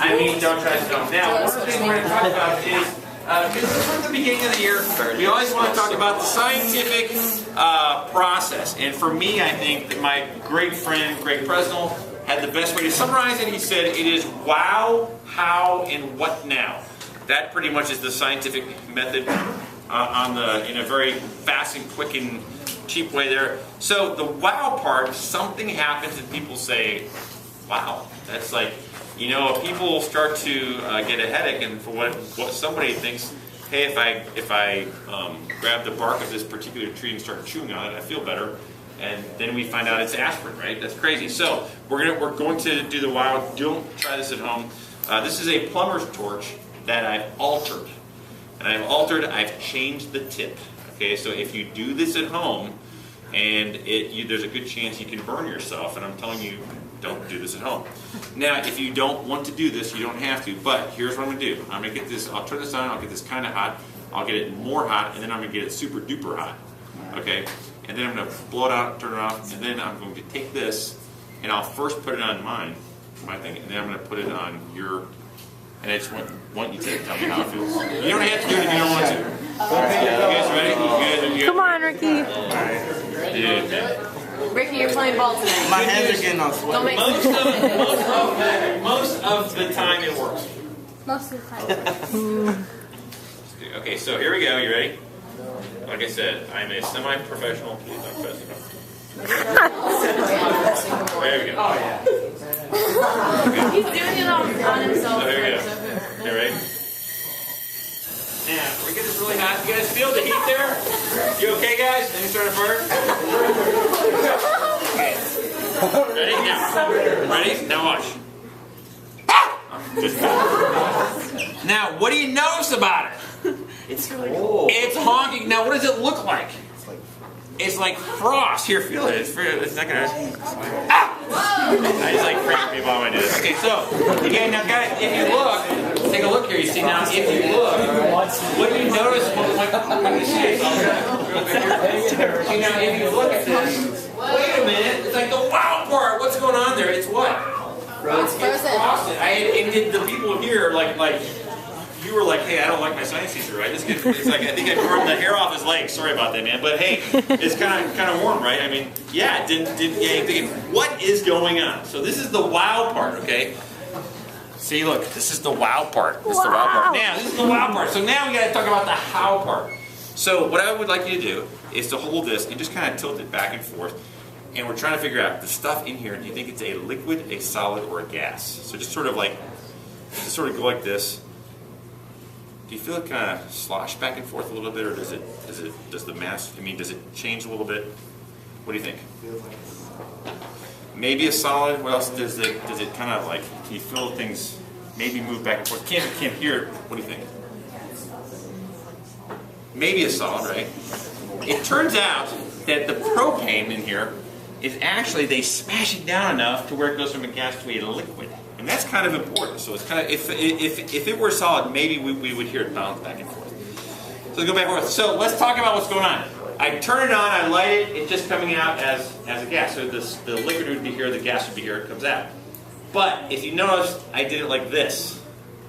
I mean, don't try this at home. Now, one of the things we're going to talk about is, because this is the beginning of the year, we always want to talk about the scientific process. And for me, I think that my great friend, Greg Presnell, had the best way to summarize it. He said, it is wow, how, and what now. That pretty much is the scientific method in a very fast and quick and cheap way there. So the wow part, something happens and people say, wow. That's like, you know, people start to get a headache, and for what somebody thinks, hey, if I grab the bark of this particular tree and start chewing on it, I feel better. And then we find out it's aspirin, right? That's crazy. So we're going to do the wow. Don't try this at home. This is a plumber's torch that I've altered. And I've changed the tip. Okay, so if you do this at home, and there's a good chance you can burn yourself, and I'm telling you, don't do this at home. Now, if you don't want to do this, you don't have to, but here's what I'm going to do. I'm going to get this, I'll turn this on, I'll get this kind of hot, I'll get it more hot, and then I'm going to get it super duper hot. Okay? And then I'm going to blow it out, turn it off, and then I'm going to take this, and I'll first put it on my thing, and then I'm going to put it on your, and I just want you to tell me how it feels. You don't have to do it if you don't want to. You guys ready? You Come on, Ricky. Dude. Ricky, you're playing ball tonight. My hands are getting all sweaty. Don't make Most of the time it works. Most of the time. Okay, so here we go. You ready? Like I said, I'm a semi-professional police officer. There we go. Oh, yeah. He's doing it on himself. So here we go. You ready? Now, we get this really hot. You guys feel the heat there? You okay, guys? Let me start a fire. Okay. Ready? Now. Ready? Now watch. Now, what do you notice about it? It's really cool. It's honking. Now, what does it look like? It's like frost. Here, feel it. It's not gonna. Ah! I just like freaking people out when I do this. Okay, so again, now guys, if you look, take a look here. You see now, if you look, what do you notice? When you see it, see now, if you look at this, wait a minute. It's like the wow part. What's going on there? It's what? It's frosted. And the people here like. You were like, hey, I don't like my science teacher, right? It's like, I think I burned the hair off his leg. Sorry about that, man. But hey, it's kind of warm, right? I mean, yeah, thinking, what is going on? So this is the wow part, okay? See, look, this is the wow part. This is the wow part. Now, this is the wow part. So now we got to talk about the how part. So what I would like you to do is to hold this and just kind of tilt it back and forth. And we're trying to figure out the stuff in here. Do you think it's a liquid, a solid, or a gas? So just sort of go like this. Do you feel it kind of slosh back and forth a little bit, or does the mass? I mean, does it change a little bit? What do you think? Maybe a solid. What else does it kind of like? Do you feel things maybe move back and forth? Can't hear it. What do you think? Maybe a solid, right? It turns out that the propane in here is actually they smash it down enough to where it goes from a gas to a liquid. And that's kind of important. So it's kind of if it were solid, maybe we would hear it bounce back and forth. So go back and forth. So let's talk about what's going on. I turn it on, I light it, it's just coming out as a gas. So the liquid would be here, the gas would be here, it comes out. But if you notice, I did it like this.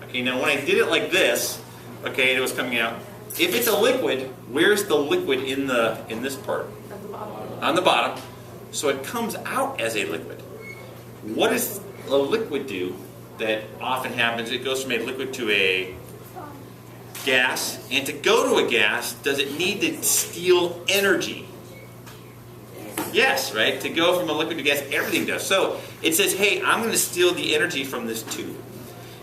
Okay, now when I did it like this, okay, it was coming out. If it's a liquid, where's the liquid in this part? At the bottom. On the bottom. So it comes out as a liquid. What does a liquid do that often happens? It goes from a liquid to a gas, and to go to a gas, does it need to steal energy? Yes, right? To go from a liquid to gas, everything does. So it says, hey, I'm going to steal the energy from this tube.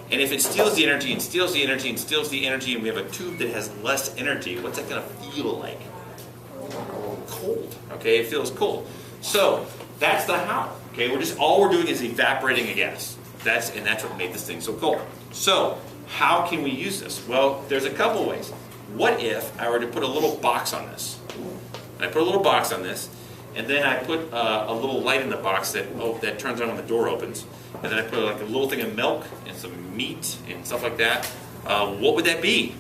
And if it steals the energy and steals the energy and steals the energy, and we have a tube that has less energy, what's that going to feel like? Cold. Okay, it feels cold. So that's the how. Okay, all we're doing is evaporating a gas. That's what made this thing so cold. So how can we use this? Well, there's a couple ways. What if I were to put a little box on this? I put a little box on this, and then I put a little light in the box that turns on when the door opens, and then I put like a little thing of milk and some meat and stuff like that. What would that be?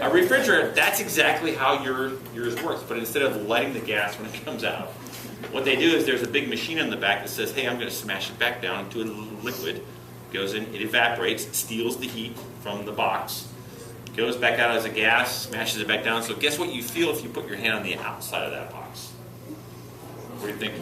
A refrigerator. That's exactly how yours works. But instead of lighting the gas when it comes out, what they do is there's a big machine in the back that says, hey, I'm going to smash it back down into a liquid. goes in, it evaporates, steals the heat from the box, goes back out as a gas, smashes it back down. So guess what you feel if you put your hand on the outside of that box? What do you think?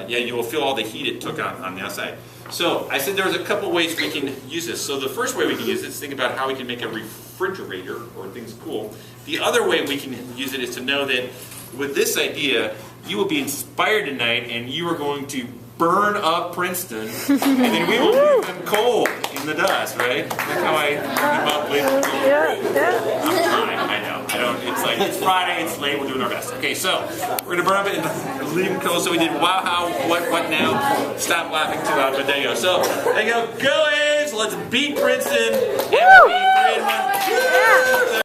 Yeah, you will feel all the heat it took on the outside. So I said there was a couple ways we can use this. So the first way we can use it is think about how we can make a refrigerator or things cool. The other way we can use it is to know that with this idea, you will be inspired tonight and you are going to burn up Princeton and then we will leave them cold in the dust, right? That's how I come up with I'm trying, I know. I don't, it's like, it's Friday, it's late, we're doing our best. Okay, so we're going to burn up it and leave them cold. So we did wow, how, what now? Stop laughing too loud, but there you go. So, there you go. Go A's! Let's beat Princeton. And we beat 3-1.